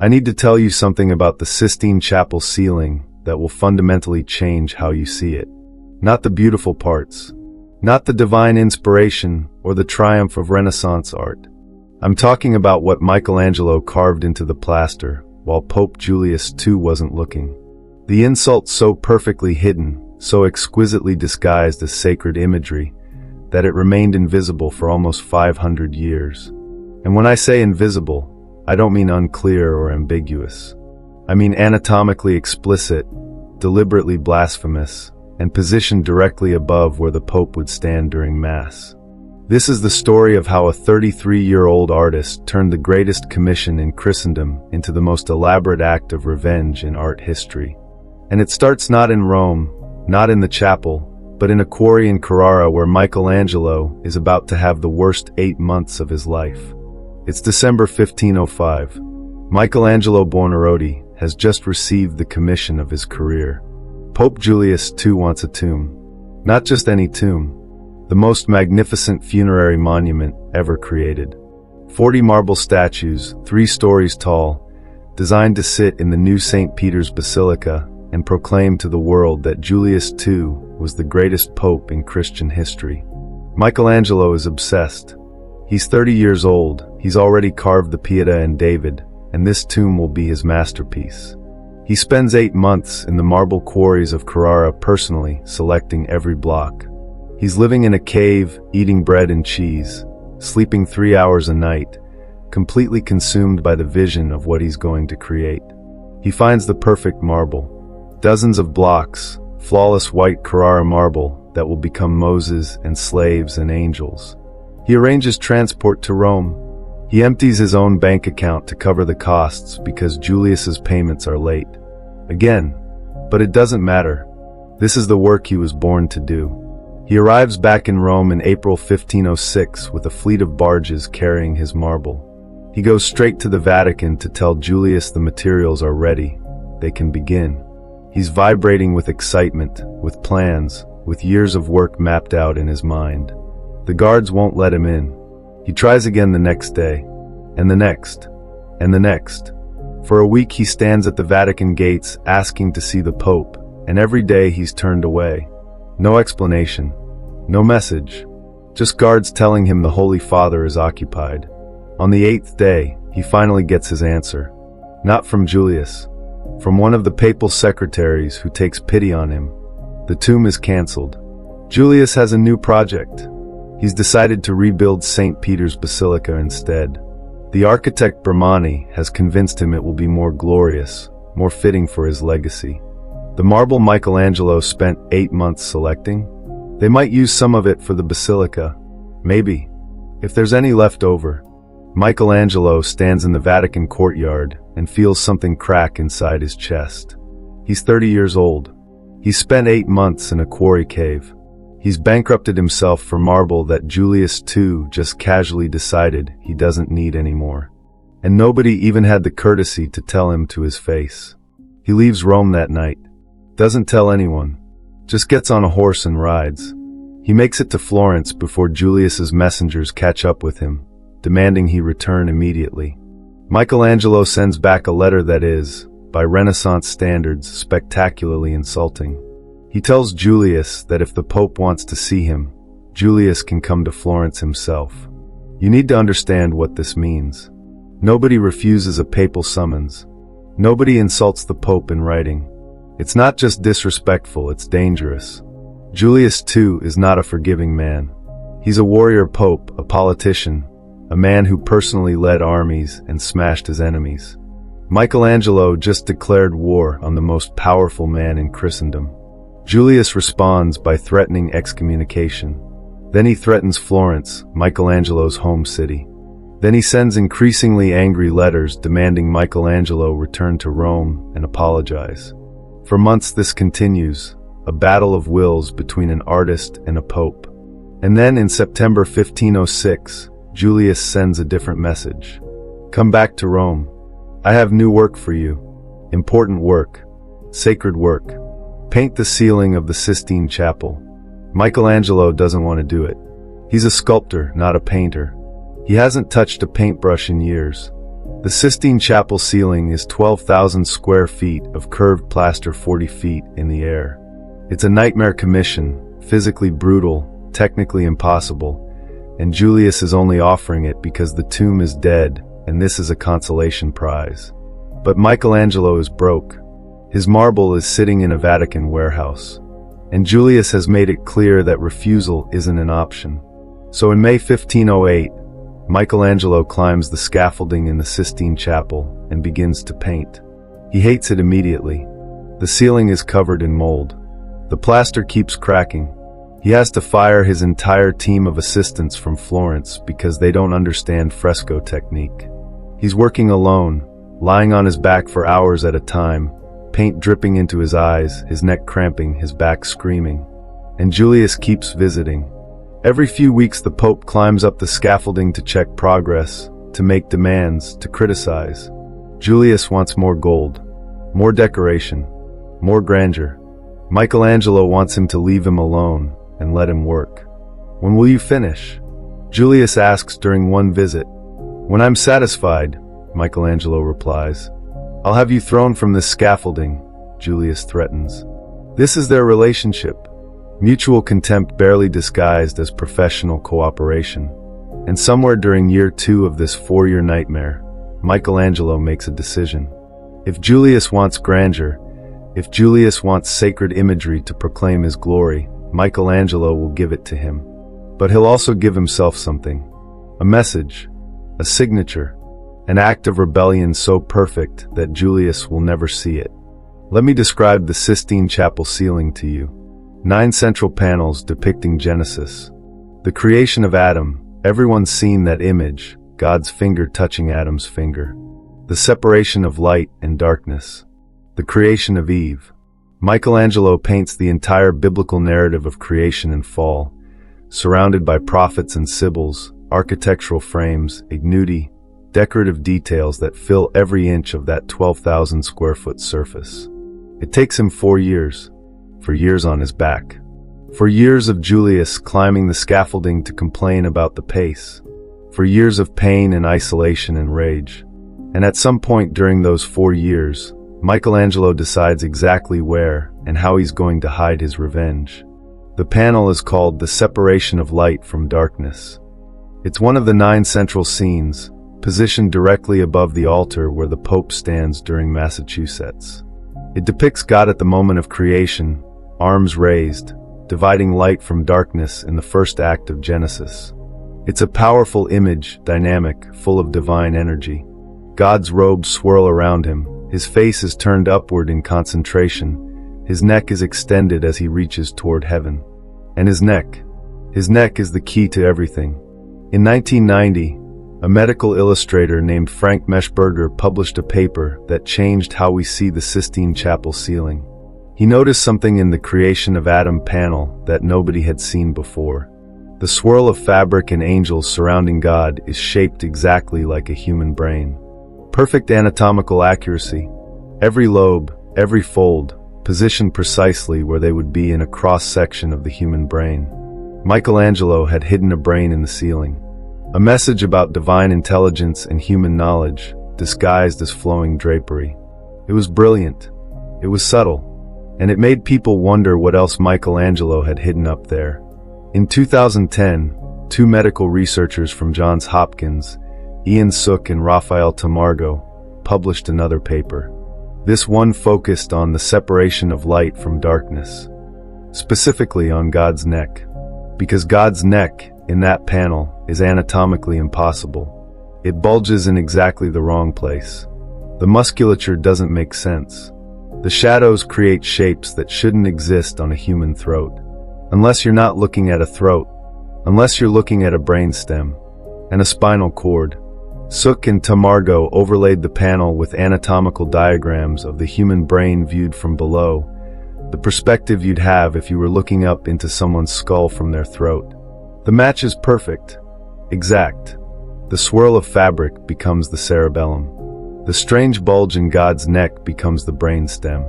I need to tell you something about the Sistine Chapel ceiling that will fundamentally change how you see it. Not the beautiful parts, not the divine inspiration or the triumph of Renaissance art. I'm talking about what Michelangelo carved into the plaster while Pope Julius II wasn't looking. The insult so perfectly hidden, so exquisitely disguised as sacred imagery, that it remained invisible for almost 500 years. And when I say invisible, I don't mean unclear or ambiguous. I mean anatomically explicit, deliberately blasphemous, and positioned directly above where the Pope would stand during Mass. This is the story of how a 33-year-old artist turned the greatest commission in Christendom into the most elaborate act of revenge in art history. And it starts not in Rome, not in the chapel, but in a quarry in Carrara where Michelangelo is about to have the worst 8 months of his life. It's December 1505. Michelangelo Buonarroti has just received the commission of his career. Pope Julius II wants a tomb. Not just any tomb, the most magnificent funerary monument ever created. 40 marble statues, 3 stories tall, designed to sit in the new St. Peter's Basilica and proclaim to the world that Julius II was the greatest pope in Christian history. Michelangelo is obsessed. He's 30 years old, he's already carved the Pietà and David, and this tomb will be his masterpiece. He spends 8 months in the marble quarries of Carrara personally selecting every block. He's living in a cave, eating bread and cheese, sleeping 3 hours a night, completely consumed by the vision of what he's going to create. He finds the perfect marble. Dozens of blocks, flawless white Carrara marble that will become Moses and slaves and angels. He arranges transport to Rome. He empties his own bank account to cover the costs because Julius's payments are late. Again, but it doesn't matter. This is the work he was born to do. He arrives back in Rome in April 1506 with a fleet of barges carrying his marble. He goes straight to the Vatican to tell Julius the materials are ready. They can begin. He's vibrating with excitement, with plans, with years of work mapped out in his mind. The guards won't let him in. He tries again the next day, and the next, and the next. For a week he stands at the Vatican gates asking to see the Pope, and every day he's turned away. No explanation, no message, just guards telling him the Holy Father is occupied. On the 8th day, he finally gets his answer. Not from Julius, from one of the papal secretaries who takes pity on him. The tomb is cancelled. Julius has a new project. He's decided to rebuild St. Peter's Basilica instead. The architect Brahmani has convinced him it will be more glorious, more fitting for his legacy. The marble Michelangelo spent 8 months selecting? They might use some of it for the basilica. Maybe. If there's any left over. Michelangelo stands in the Vatican courtyard and feels something crack inside his chest. He's 30 years old. He's spent 8 months in a quarry cave. He's bankrupted himself for marble that Julius II just casually decided he doesn't need anymore. And nobody even had the courtesy to tell him to his face. He leaves Rome that night. Doesn't tell anyone. Just gets on a horse and rides. He makes it to Florence before Julius's messengers catch up with him, demanding he return immediately. Michelangelo sends back a letter that is, by Renaissance standards, spectacularly insulting. He tells Julius that if the Pope wants to see him, Julius can come to Florence himself. You need to understand what this means. Nobody refuses a papal summons. Nobody insults the Pope in writing. It's not just disrespectful, it's dangerous. Julius II is not a forgiving man. He's a warrior pope, a politician, a man who personally led armies and smashed his enemies. Michelangelo just declared war on the most powerful man in Christendom. Julius responds by threatening excommunication. Then he threatens Florence, Michelangelo's home city. Then he sends increasingly angry letters demanding Michelangelo return to Rome and apologize. For months this continues, a battle of wills between an artist and a pope. And then in September 1506, Julius sends a different message. Come back to Rome. I have new work for you. Important work. Sacred work. Paint the ceiling of the Sistine Chapel. Michelangelo doesn't want to do it. He's a sculptor, not a painter. He hasn't touched a paintbrush in years. The Sistine Chapel ceiling is 12,000 square feet of curved plaster 40 feet in the air. It's a nightmare commission, physically brutal, technically impossible, and Julius is only offering it because the tomb is dead and this is a consolation prize. But Michelangelo is broke. His marble is sitting in a Vatican warehouse, and Julius has made it clear that refusal isn't an option. So in May 1508, Michelangelo climbs the scaffolding in the Sistine Chapel and begins to paint. He hates it immediately. The ceiling is covered in mold. The plaster keeps cracking. He has to fire his entire team of assistants from Florence because they don't understand fresco technique. He's working alone, lying on his back for hours at a time, paint dripping into his eyes, his neck cramping, his back screaming. And Julius keeps visiting. Every few weeks the Pope climbs up the scaffolding to check progress, to make demands, to criticize. Julius wants more gold, more decoration, more grandeur. Michelangelo wants him to leave him alone and let him work. "When will you finish?" Julius asks during one visit. "When I'm satisfied," Michelangelo replies. "I'll have you thrown from this scaffolding," Julius threatens. This is their relationship. Mutual contempt barely disguised as professional cooperation. And somewhere during year 2 of this 4-year nightmare, Michelangelo makes a decision. If Julius wants grandeur, if Julius wants sacred imagery to proclaim his glory, Michelangelo will give it to him. But he'll also give himself something. A message, a signature, an act of rebellion so perfect that Julius will never see it. Let me describe the Sistine Chapel ceiling to you. 9 central panels depicting Genesis. The creation of Adam, everyone's seen that image, God's finger touching Adam's finger. The separation of light and darkness. The creation of Eve. Michelangelo paints the entire biblical narrative of creation and fall, surrounded by prophets and sibyls, architectural frames, ignudi, decorative details that fill every inch of that 12,000 square foot surface. It takes him 4 years. For years on his back. For years of Julius climbing the scaffolding to complain about the pace. For years of pain and isolation and rage. And at some point during those 4 years, Michelangelo decides exactly where and how he's going to hide his revenge. The panel is called The Separation of Light from Darkness. It's one of the 9 central scenes, positioned directly above the altar where the Pope stands during Massachusetts. It depicts God at the moment of creation, arms raised, dividing light from darkness in the first act of Genesis. It's a powerful image, dynamic, full of divine energy. God's robes swirl around him, his face is turned upward in concentration, his neck is extended as he reaches toward heaven. And his neck is the key to everything. In 1990, a medical illustrator named Frank Meshberger published a paper that changed how we see the Sistine Chapel ceiling. He noticed something in the creation of Adam panel that nobody had seen before. The swirl of fabric and angels surrounding God is shaped exactly like a human brain. Perfect anatomical accuracy. Every lobe, every fold, positioned precisely where they would be in a cross-section of the human brain. Michelangelo had hidden a brain in the ceiling. A message about divine intelligence and human knowledge, disguised as flowing drapery. It was brilliant. It was subtle. And it made people wonder what else Michelangelo had hidden up there. In 2010, 2 medical researchers from Johns Hopkins, Ian Sook and Raphael Tamargo, published another paper. This one focused on the separation of light from darkness, specifically on God's neck. Because God's neck, in that panel, is anatomically impossible. It bulges in exactly the wrong place. The musculature doesn't make sense. The shadows create shapes that shouldn't exist on a human throat. Unless you're not looking at a throat. Unless you're looking at a brainstem. And a spinal cord. Sook and Tamargo overlaid the panel with anatomical diagrams of the human brain viewed from below. The perspective you'd have if you were looking up into someone's skull from their throat. The match is perfect. Exact. The swirl of fabric becomes the cerebellum. The strange bulge in God's neck becomes the brainstem.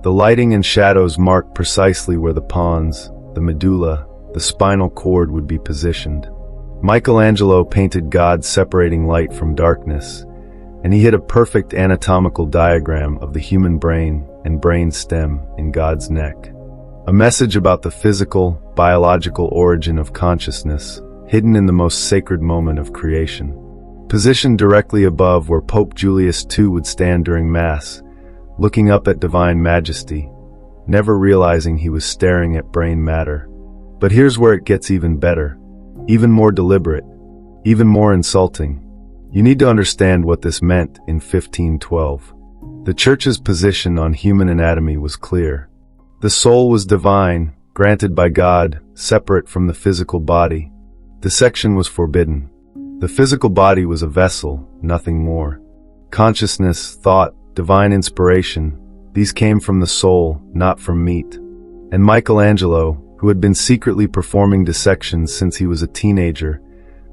The lighting and shadows mark precisely where the pons, the medulla, the spinal cord would be positioned. Michelangelo painted God separating light from darkness, and he hit a perfect anatomical diagram of the human brain and brain stem in God's neck. A message about the physical, biological origin of consciousness, hidden in the most sacred moment of creation. Positioned directly above where Pope Julius II would stand during Mass, looking up at divine majesty, never realizing he was staring at brain matter. But here's where it gets even better, even more deliberate, even more insulting. You need to understand what this meant in 1512. The Church's position on human anatomy was clear. The soul was divine, granted by God, separate from the physical body. Dissection was forbidden. The physical body was a vessel, nothing more. Consciousness, thought, divine inspiration, these came from the soul, not from meat. And Michelangelo, who had been secretly performing dissections since he was a teenager,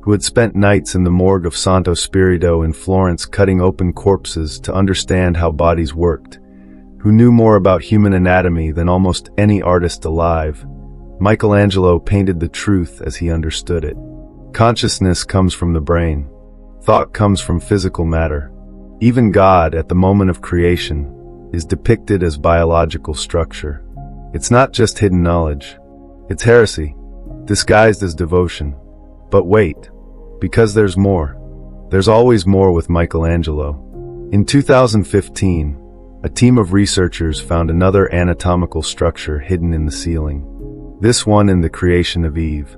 who had spent nights in the morgue of Santo Spirito in Florence cutting open corpses to understand how bodies worked, who knew more about human anatomy than almost any artist alive, Michelangelo painted the truth as he understood it. Consciousness comes from the brain. Thought comes from physical matter. Even God, at the moment of creation, is depicted as biological structure. It's not just hidden knowledge. It's heresy, disguised as devotion. But wait, because there's more. There's always more with Michelangelo. In 2015, a team of researchers found another anatomical structure hidden in the ceiling. This one in the creation of Eve.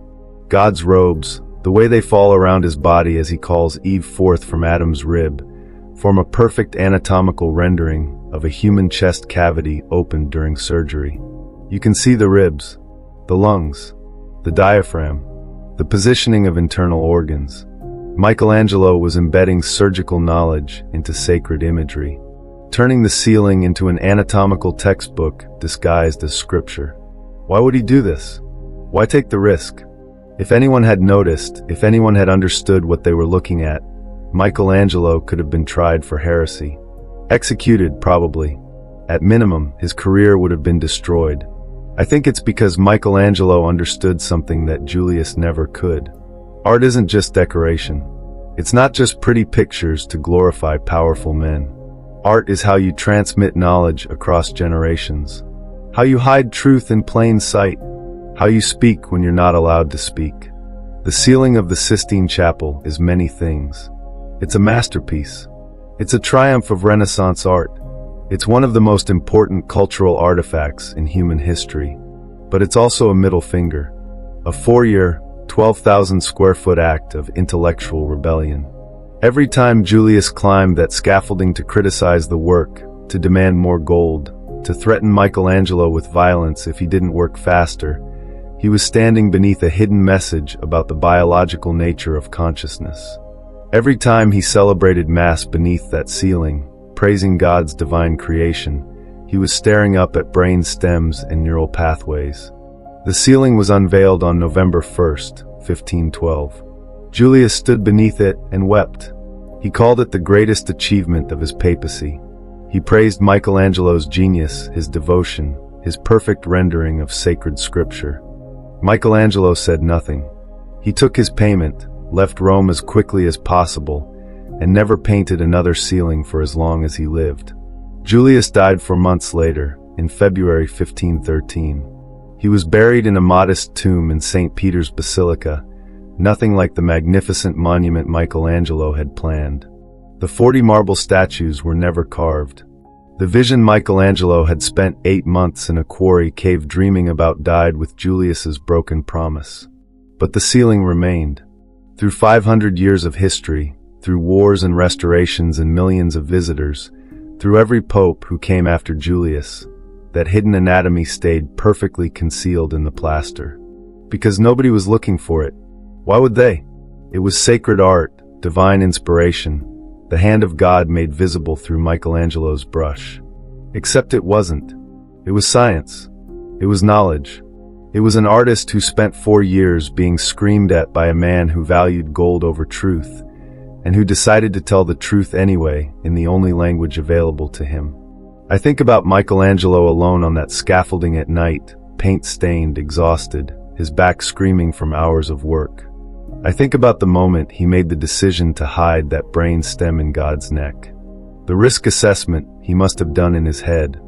God's robes, the way they fall around his body as he calls Eve forth from Adam's rib, form a perfect anatomical rendering of a human chest cavity opened during surgery. You can see the ribs, the lungs, the diaphragm, the positioning of internal organs. Michelangelo was embedding surgical knowledge into sacred imagery, turning the ceiling into an anatomical textbook disguised as scripture. Why would he do this? Why take the risk? If anyone had noticed, if anyone had understood what they were looking at, Michelangelo could have been tried for heresy. Executed, probably. At minimum, his career would have been destroyed. I think it's because Michelangelo understood something that Julius never could. Art isn't just decoration. It's not just pretty pictures to glorify powerful men. Art is how you transmit knowledge across generations. How you hide truth in plain sight. How you speak when you're not allowed to speak. The ceiling of the Sistine Chapel is many things. It's a masterpiece. It's a triumph of Renaissance art. It's one of the most important cultural artifacts in human history. But it's also a middle finger. A 4-year, 12,000 square foot act of intellectual rebellion. Every time Julius climbed that scaffolding to criticize the work, to demand more gold, to threaten Michelangelo with violence if he didn't work faster, he was standing beneath a hidden message about the biological nature of consciousness. Every time he celebrated Mass beneath that ceiling, praising God's divine creation, he was staring up at brain stems and neural pathways. The ceiling was unveiled on November 1st, 1512. Julius stood beneath it and wept. He called it the greatest achievement of his papacy. He praised Michelangelo's genius, his devotion, his perfect rendering of sacred scripture. Michelangelo said nothing. He took his payment, left Rome as quickly as possible, and never painted another ceiling for as long as he lived. Julius died 4 months later, in February 1513. He was buried in a modest tomb in St. Peter's Basilica, nothing like the magnificent monument Michelangelo had planned. The 40 marble statues were never carved. The vision Michelangelo had spent 8 months in a quarry cave dreaming about died with Julius's broken promise. But the ceiling remained. Through 500 years of history, through wars and restorations and millions of visitors, through every pope who came after Julius, that hidden anatomy stayed perfectly concealed in the plaster. Because nobody was looking for it. Why would they? It was sacred art, divine inspiration, the hand of God made visible through Michelangelo's brush. Except it wasn't. It was science. It was knowledge. It was an artist who spent 4 years being screamed at by a man who valued gold over truth, and who decided to tell the truth anyway in the only language available to him. I think about Michelangelo alone on that scaffolding at night, paint-stained, exhausted, his back screaming from hours of work. I think about the moment he made the decision to hide that brain stem in God's neck. The risk assessment he must have done in his head.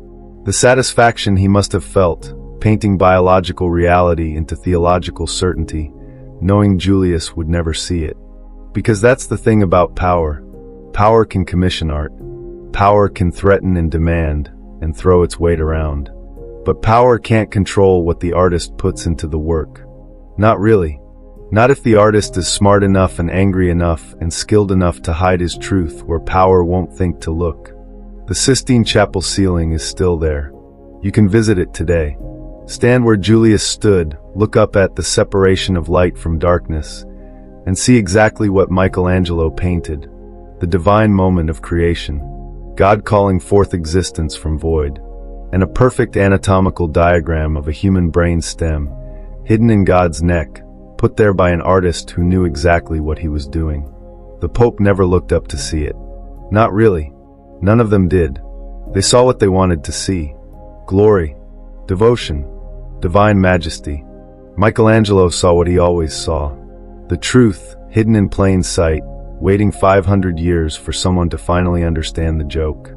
The satisfaction he must have felt, painting biological reality into theological certainty, knowing Julius would never see it. Because that's the thing about power. Power can commission art. Power can threaten and demand, and throw its weight around. But power can't control what the artist puts into the work. Not really. Not if the artist is smart enough and angry enough and skilled enough to hide his truth where power won't think to look. The Sistine Chapel ceiling is still there. You can visit it today. Stand where Julius stood, look up at the separation of light from darkness, and see exactly what Michelangelo painted. The divine moment of creation. God calling forth existence from void. And a perfect anatomical diagram of a human brain stem, hidden in God's neck, put there by an artist who knew exactly what he was doing. The Pope never looked up to see it. Not really. None of them did. They saw what they wanted to see. Glory, devotion, divine majesty. Michelangelo saw what he always saw. The truth, hidden in plain sight, waiting 500 years for someone to finally understand the joke.